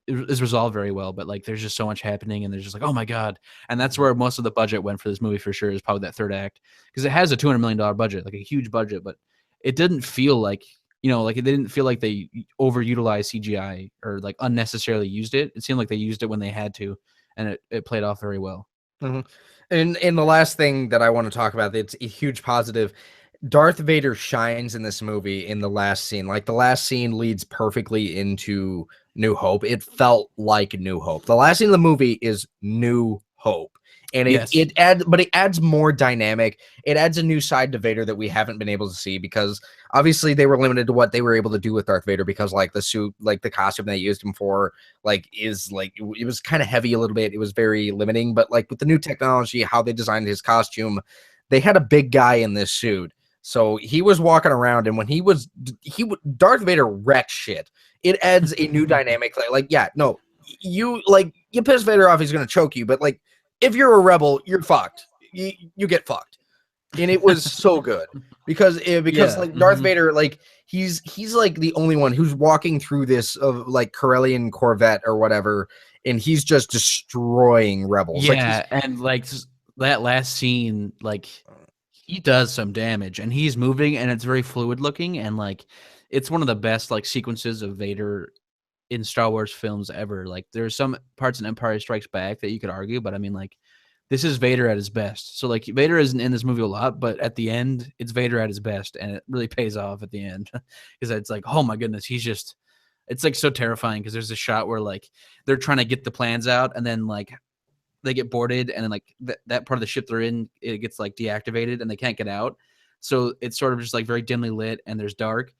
Speaker 2: is resolved very well. But like, there's just so much happening, and there's just like, oh my god, and that's where most of the budget went for this movie for sure. Is probably that third act because it has a $200 million budget, like a huge budget, but it didn't feel like like it didn't feel like they overutilized CGI or like unnecessarily used it. It seemed like they used it when they had to, and it played off very well.
Speaker 1: Mhm. And the last thing that I want to talk about, it's a huge positive. Darth Vader shines in this movie in the last scene. Like the last scene leads perfectly into New Hope. It felt like New Hope. The last scene of the movie is New Hope. And
Speaker 2: Yes.
Speaker 1: it adds more dynamic. It adds a new side to Vader that we haven't been able to see because obviously they were limited to what they were able to do with Darth Vader because like the suit, like the costume they used him for, like is like it was kind of heavy a little bit. It was very limiting, but like with the new technology, how they designed his costume, they had a big guy in this suit. So he was walking around, and when Darth Vader wrecked shit. It adds a new dynamic. Like yeah, no, you piss Vader off, he's gonna choke you, but like if you're a rebel, you're fucked. You get fucked, and it was so good because
Speaker 2: Yeah.
Speaker 1: like Darth Vader, like he's like the only one who's walking through this of like Corellian Corvette or whatever, and he's just destroying rebels. Like he's
Speaker 2: Yeah, and like that last scene, like he does some damage and he's moving and it's very fluid looking and like it's one of the best like sequences of Vader in Star Wars films ever. Like there's some parts in Empire Strikes Back that you could argue, but I mean like this is Vader at his best. So like Vader isn't in this movie a lot, but at the end it's Vader at his best and it really pays off at the end because it's like, oh my goodness, he's just it's like so terrifying because there's a shot where like they're trying to get the plans out and then like they get boarded and then like that part of the ship they're in, it gets like deactivated and they can't get out. So it's sort of just like very dimly lit and there's dark.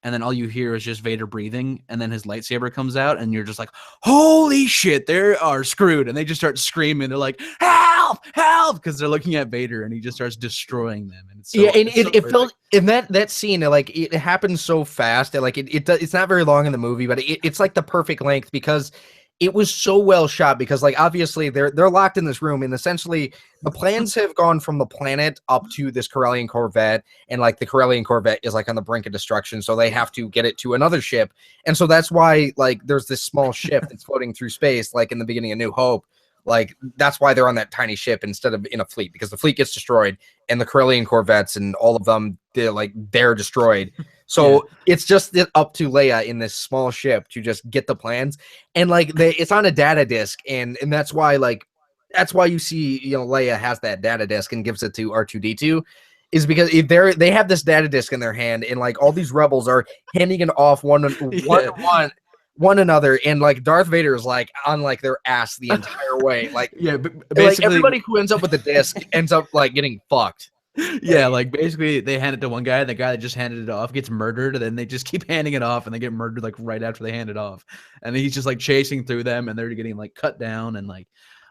Speaker 2: And then all you hear is just Vader breathing. And then his lightsaber comes out and you're just like, holy shit, they are screwed. And they just start screaming. They're like, help! help, because they're looking at Vader and he just starts destroying them, and
Speaker 1: Yeah, and
Speaker 2: it's so
Speaker 1: it
Speaker 2: perfect.
Speaker 1: felt in that scene, like it happens so fast that like it's not very long in the movie, but it's like the perfect length because it was so well shot. Because like obviously they're locked in this room, and essentially the plans have gone from the planet up to this Corellian Corvette, and like the Corellian Corvette is like on the brink of destruction, so they have to get it to another ship, and so that's why like there's this small ship that's floating through space, like in the beginning of New Hope. Like that's why they're on that tiny ship instead of in a fleet, because the fleet gets destroyed and the Corellian Corvettes and all of them, they're destroyed.
Speaker 2: Yeah,
Speaker 1: So it's just up to Leia in this small ship to just get the plans, and like it's on a data disk, and that's why you see Leia has that data disk and gives it to R2D2, is because if they have this data disk in their hand, and like all these rebels are handing it off
Speaker 2: yeah,
Speaker 1: one another, and like Darth Vader is like on like their ass the entire way,
Speaker 2: yeah.
Speaker 1: like
Speaker 2: Basically,
Speaker 1: everybody who ends up with the disc ends up like getting fucked.
Speaker 2: yeah, like basically they hand it to one guy, and the guy that just handed it off gets murdered, and then they just keep handing it off, and they get murdered like right after they hand it off, and he's just like chasing through them, and they're getting like cut down, and like,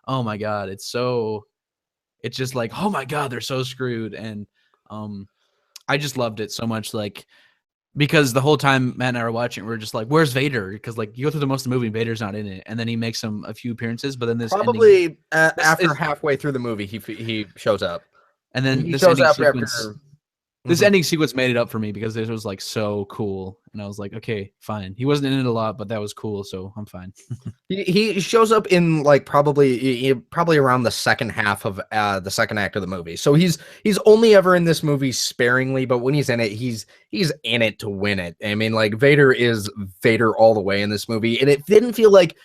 Speaker 2: oh my god, it's just like, oh my god, they're so screwed, and I just loved it so much, like, because the whole time Matt and I were watching, we are just like, where's Vader? Because like you go through the most of the movie, Vader's not in it, and then he makes a few appearances, but then this ending,
Speaker 1: Probably
Speaker 2: this
Speaker 1: after
Speaker 2: is,
Speaker 1: halfway through the movie, he shows up.
Speaker 2: and then
Speaker 1: He
Speaker 2: this
Speaker 1: shows
Speaker 2: ending
Speaker 1: up
Speaker 2: sequence.
Speaker 1: after.
Speaker 2: This
Speaker 1: Mhm.
Speaker 2: ending sequence made it up for me because this was like so cool, and I was like, okay, fine. He wasn't in it a lot, but that was cool, so I'm fine.
Speaker 1: He shows up in like probably around the second half of the second act of the movie. So he's only ever in this movie sparingly, but when he's in it, he's in it to win it. I mean, like Vader is Vader all the way in this movie, and it didn't feel like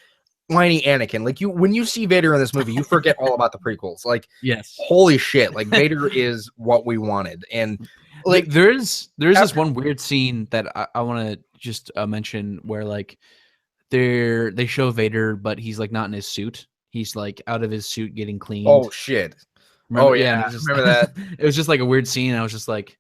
Speaker 1: whiny Anakin. Like when you see Vader in this movie, you forget all about the prequels. Like,
Speaker 2: Yes.
Speaker 1: holy shit! Like Vader is what we wanted, and like
Speaker 2: There's this
Speaker 1: after
Speaker 2: one weird scene that I want to just mention where like they show Vader, but he's like not in his suit. He's like out of his suit getting
Speaker 1: oh
Speaker 2: cleaned.
Speaker 1: shit, oh
Speaker 2: Remember?
Speaker 1: yeah,
Speaker 2: Yeah, and
Speaker 1: I
Speaker 2: it's just
Speaker 1: remember that.
Speaker 2: it was just like a weird scene. I was just like,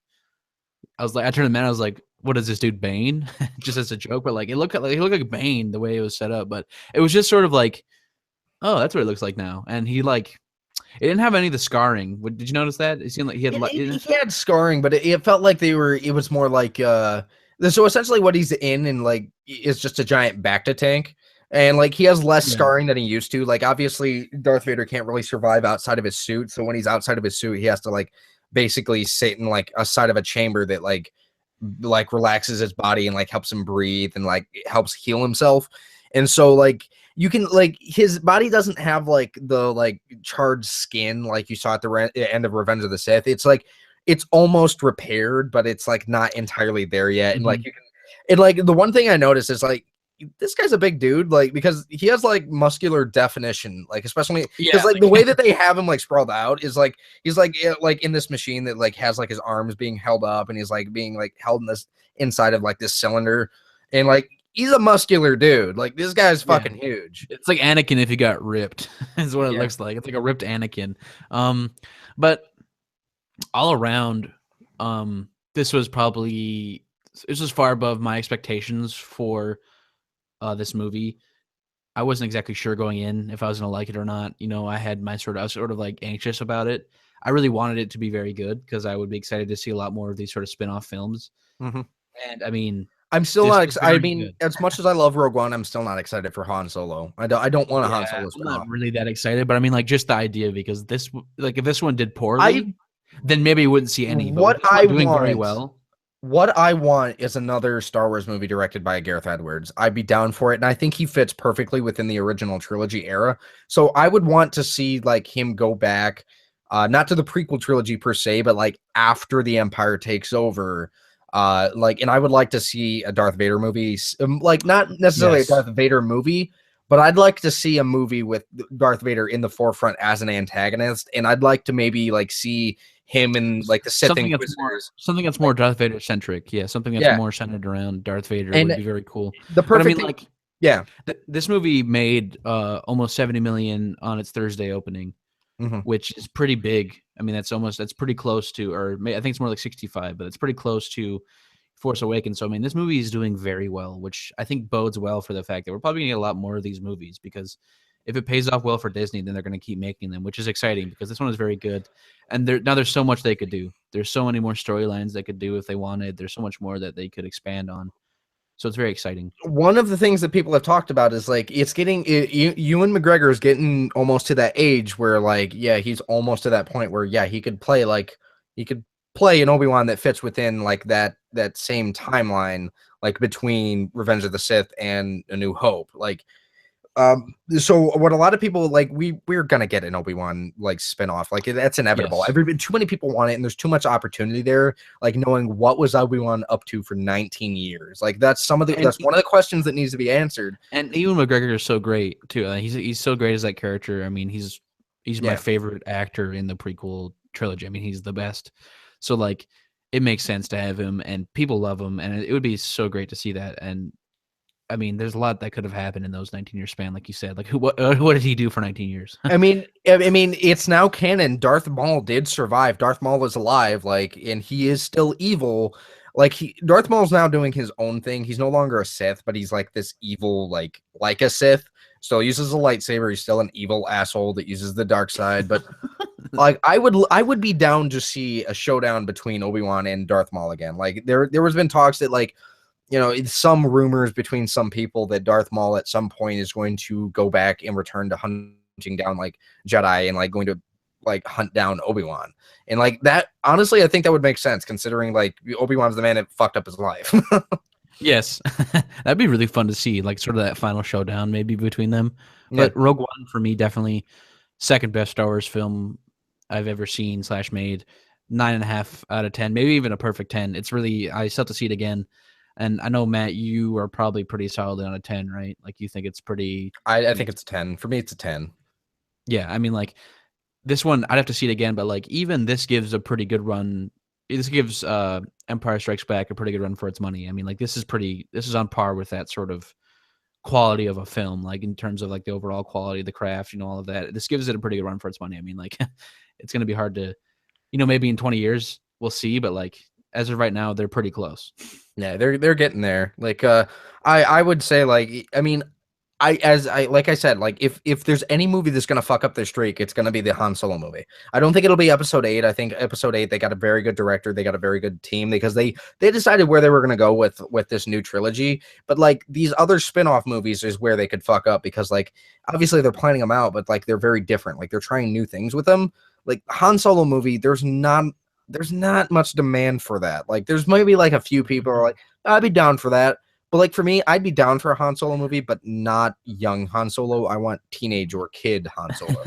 Speaker 2: I turned to Matt. I was like, "What is this dude, Bane?" Just as a joke, but like he looked like Bane the way it was set up. But it was just sort of like, oh, that's what it looks like now. And he like, it didn't have any of the scarring. Did you notice that? It seemed like he had.
Speaker 1: He had scarring, but it felt like it was more like so essentially what he's in and like is just a giant Bacta tank. And like he has less
Speaker 2: Yeah.
Speaker 1: scarring than he used to. Like obviously Darth Vader can't really survive outside of his suit. So when he's outside of his suit, he has to like basically sit in like a side of a chamber that like relaxes his body and like helps him breathe and like helps heal himself. And so like you can like his body doesn't have like the like charred skin like you saw at the end of Revenge of the Sith. It's like it's almost repaired, but it's like not entirely there yet. And like
Speaker 2: Mhm.
Speaker 1: you can, and like the one thing I noticed is like this guy's a big dude, like because he has like muscular definition, like especially because
Speaker 2: Yeah.
Speaker 1: like the
Speaker 2: Like,
Speaker 1: way that they have him like sprawled out is like he's like in this machine that like has like his arms being held up and he's like being like held in this inside of like this cylinder, and like he's a muscular dude. Like this guy's
Speaker 2: yeah.
Speaker 1: fucking huge.
Speaker 2: It's like Anakin if he got ripped, is what it
Speaker 1: Yeah.
Speaker 2: looks like. It's like a ripped Anakin. But all around, this was probably this was far above my expectations for this movie. I wasn't exactly sure going in if I was gonna like it or not. You know, I was sort of like anxious about it. I really wanted it to be very good because I would be excited to see a lot more of these sort of spin-off films.
Speaker 1: Mhm.
Speaker 2: And I mean,
Speaker 1: I'm still
Speaker 2: this
Speaker 1: not.
Speaker 2: was
Speaker 1: I
Speaker 2: very
Speaker 1: mean,
Speaker 2: good.
Speaker 1: as much as I love Rogue One, I'm still not excited for Han Solo. I don't want a Han
Speaker 2: Yeah,
Speaker 1: Solo
Speaker 2: I'm not
Speaker 1: spinoff.
Speaker 2: really that excited, but I mean, like, just the idea because like, if this one did
Speaker 1: I
Speaker 2: poorly, then maybe we wouldn't see any. But with
Speaker 1: what
Speaker 2: this
Speaker 1: I
Speaker 2: one doing very
Speaker 1: want
Speaker 2: well,
Speaker 1: What I want is another Star Wars movie directed by Gareth Edwards. I'd be down for it, and I think he fits perfectly within the original trilogy era. So I would want to see like him go back, not to the prequel trilogy per se, but like after the Empire takes over. Like, and I would like to see a Darth Vader movie, like not necessarily a
Speaker 2: yes,
Speaker 1: Darth Vader movie, but I'd like to see a movie with Darth Vader in the forefront as an antagonist, and I'd like to maybe like see him and like the Sith Inquisitors.
Speaker 2: something that's
Speaker 1: Like,
Speaker 2: more Darth Vader centric. Yeah, something that's
Speaker 1: yeah,
Speaker 2: more centered around Darth Vader would
Speaker 1: and
Speaker 2: be very cool.
Speaker 1: the
Speaker 2: But I mean,
Speaker 1: perfect thing,
Speaker 2: like,
Speaker 1: yeah.
Speaker 2: this movie made almost 70 million on its Thursday opening,
Speaker 1: Mhm.
Speaker 2: which is pretty big. I mean, that's pretty close to, I think it's more like 65, but it's pretty close to Force Awakens. So I mean, this movie is doing very well, which I think bodes well for the fact that we're probably gonna get a lot more of these movies because if it pays off well for Disney, then they're going to keep making them, which is exciting because this one is very good. And now there's so much they could do. There's so many more storylines they could do if they wanted. There's so much more that they could expand on. So it's very exciting.
Speaker 1: One of the things that people have talked about is like it's getting Ewan McGregor is getting almost to that age where like he's almost to that point where he could play an Obi-Wan that fits within like that same timeline, like between Revenge of the Sith and A New Hope. Like so what a lot of people like, we're gonna get an Obi-Wan like spinoff, like that's inevitable.
Speaker 2: Yes.
Speaker 1: Too many people want it, and there's too much opportunity there. Like knowing what was Obi-Wan up to for 19 years, like that's one of the questions that needs to be answered.
Speaker 2: And Ewan McGregor is so great too. He's so great as that character. I mean, he's my favorite actor in the prequel trilogy. I mean, he's the best. So like, it makes sense to have him, and people love him, and it would be so great to see that. And I mean, there's a lot that could have happened in those 19-year span, like you said. Like, what did he do for 19 years?
Speaker 1: I mean, it's now canon. Darth Maul did survive. Darth Maul is alive, like, and he is still evil. Like, Darth Maul's now doing his own thing. He's no longer a Sith, but he's like this evil, like a Sith. Still uses a lightsaber. He's still an evil asshole that uses the dark side. But like, I would be down to see a showdown between Obi-Wan and Darth Maul again. Like, there has been talks that like, some rumors between some people that Darth Maul at some point is going to go back and return to hunting down like Jedi and like going to like hunt down Obi-Wan. And like that, honestly, I think that would make sense considering like Obi-Wan's the man that fucked up his life.
Speaker 2: Yes. That'd be really fun to see, like sort of that final showdown maybe between them.
Speaker 1: Yeah.
Speaker 2: But Rogue One for me, definitely second best Star Wars film I've ever seen / made. 9.5 out of 10, maybe even a perfect 10. It's really, I still have to see it again. And I know, Matt, you are probably pretty solid on a 10, right? Like, you think it's pretty...
Speaker 1: I think it's a 10. For me, it's a 10.
Speaker 2: Yeah, I mean, like, this one, I'd have to see it again, but, like, even this gives a pretty good run. This gives Empire Strikes Back a pretty good run for its money. I mean, like, this is on par with that sort of quality of a film, like, in terms of, like, the overall quality of the craft, all of that. This gives it a pretty good run for its money. I mean, like, it's going to be hard to, maybe in 20 years, we'll see, but, like, as of right now, they're pretty close.
Speaker 1: Yeah, they're getting there. Like I would say like, I mean, like I said, like if there's any movie that's gonna fuck up their streak, it's gonna be the Han Solo movie. I don't think it'll be Episode 8. I think Episode 8, they got a very good director, they got a very good team because they decided where they were gonna go with this new trilogy. But like these other spin-off movies is where they could fuck up because like obviously they're planning them out, but like they're very different. Like they're trying new things with them. Like Han Solo movie, there's not much demand for that. Like there's maybe like a few people are like, I'd be down for that. But like for me, I'd be down for a Han Solo movie, but not young Han Solo. I want teenage or kid Han Solo.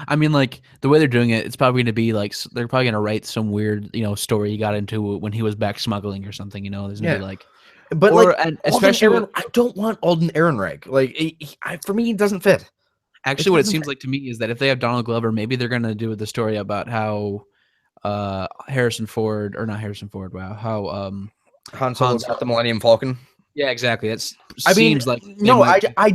Speaker 2: I mean, like the way they're doing it, it's probably going to be like they're probably going to write some weird, story he got into when he was back smuggling or something. There's going to be like,
Speaker 1: but like, and especially I don't want Alden Ehrenreich. Like for me, he doesn't fit.
Speaker 2: Actually, what it seems like to me is that if they have Donald Glover, maybe they're going to do the story about how Harrison Ford, or not Harrison Ford, wow, how
Speaker 1: Han Solo got the Millennium Falcon.
Speaker 2: Yeah, exactly. I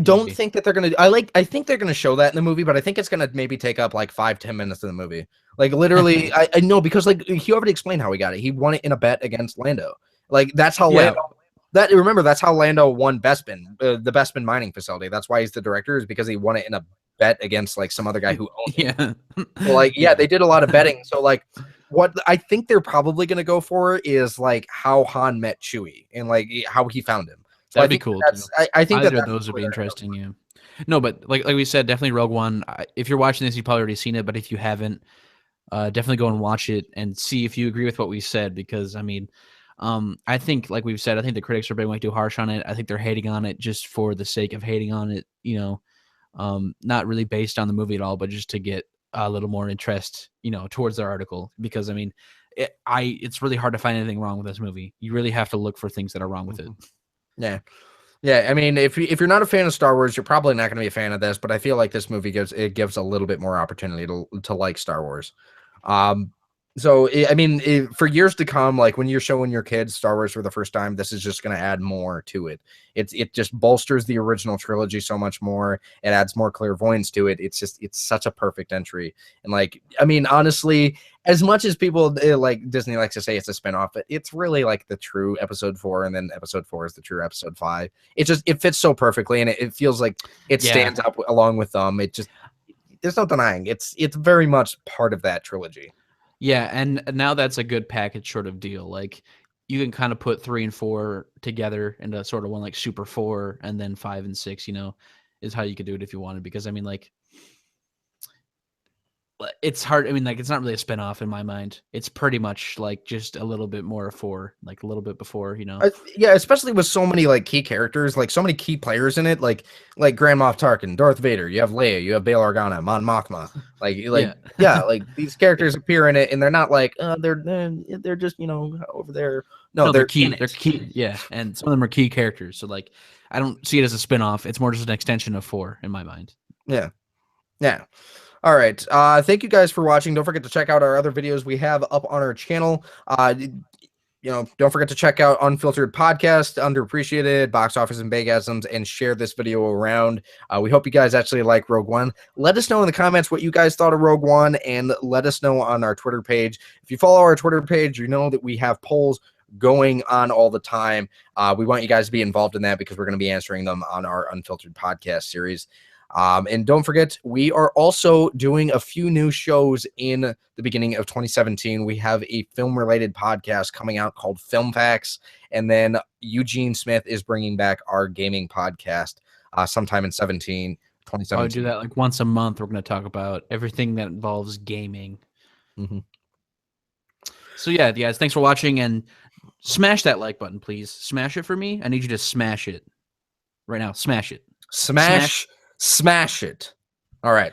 Speaker 1: don't think that they're gonna. I think they're gonna show that in the movie, but I think it's gonna maybe take up like 5-10 minutes of the movie. Like literally, I know because like he already explained how he got it. He won it in a bet against Lando. Like that's how Lando. That's how Lando won Bespin, the Bespin mining facility. That's why he's the director, is because he won it in a bet against like some other guy who owned it. So, like they did a lot of betting. So like what I think they're probably going to go for is like how Han met Chewie and like how he found him. So
Speaker 2: that'd be cool.
Speaker 1: I think
Speaker 2: either of those would be interesting. Yeah. No, but like we said, definitely Rogue One. If you're watching this, you've probably already seen it. But if you haven't, definitely go and watch it and see if you agree with what we said. Because I mean, I think, like we've said, I think the critics are being way too harsh on it. I think they're hating on it just for the sake of hating on it. Not really based on the movie at all, but just to get a little more interest, towards their article. Because I mean, it's really hard to find anything wrong with this movie. You really have to look for things that are wrong with it.
Speaker 1: Yeah. I mean, if you're not a fan of Star Wars, you're probably not going to be a fan of this. But I feel like this movie gives a little bit more opportunity to like Star Wars. So I mean, for years to come, like when you're showing your kids Star Wars for the first time, this is just going to add more to it. It just bolsters the original trilogy so much more. It adds more clairvoyance to it. It's such a perfect entry. And like, I mean, honestly, as much as people like Disney likes to say it's a spinoff, but it's really like the true Episode 4, and then Episode 4 is the true Episode 5. It fits so perfectly, and it feels like it stands up along with them. It just there's no denying it's very much part of that trilogy.
Speaker 2: Yeah, and now that's a good package sort of deal. Like you can kind of put 3 and 4 together into sort of one like Super 4, and then 5 and 6, is how you could do it if you wanted. Because I mean, like it's hard. I mean, like it's not really a spinoff in my mind. It's pretty much like just a little bit more 4, like a little bit before.
Speaker 1: Yeah, especially with so many like key characters, like so many key players in it, like Grand Moff Tarkin, Darth Vader. You have Leia, you have Bail Organa, Mon Mothma.
Speaker 2: Yeah.
Speaker 1: Yeah, like these characters appear in it, and they're not like they're just over there. No,
Speaker 2: They're
Speaker 1: they're
Speaker 2: key.
Speaker 1: in it.
Speaker 2: They're key. Yeah, and some of them are key characters. So like, I don't see it as a spinoff. It's more just an extension of 4 in my mind.
Speaker 1: Yeah, yeah. All right. Thank you guys for watching. Don't forget to check out our other videos we have up on our channel. Don't forget to check out Unfiltered Podcast, Underappreciated, Box Office and Bagasms, and share this video around. We hope you guys actually like Rogue One. Let us know in the comments what you guys thought of Rogue One, and let us know on our Twitter page. If you follow our Twitter page, you know that we have polls going on all the time. We want you guys to be involved in that because we're going to be answering them on our Unfiltered Podcast series. And don't forget, we are also doing a few new shows in the beginning of 2017. We have a film-related podcast coming out called Film Facts, and then Eugene Smith is bringing back our gaming podcast sometime in 2017.
Speaker 2: I would do that like once a month. We're going to talk about everything that involves gaming.
Speaker 1: Mm-hmm.
Speaker 2: So yeah, guys, thanks for watching, and smash that like button, please. Smash it for me. I need you to smash it right now. Smash it.
Speaker 1: Smash it. All right.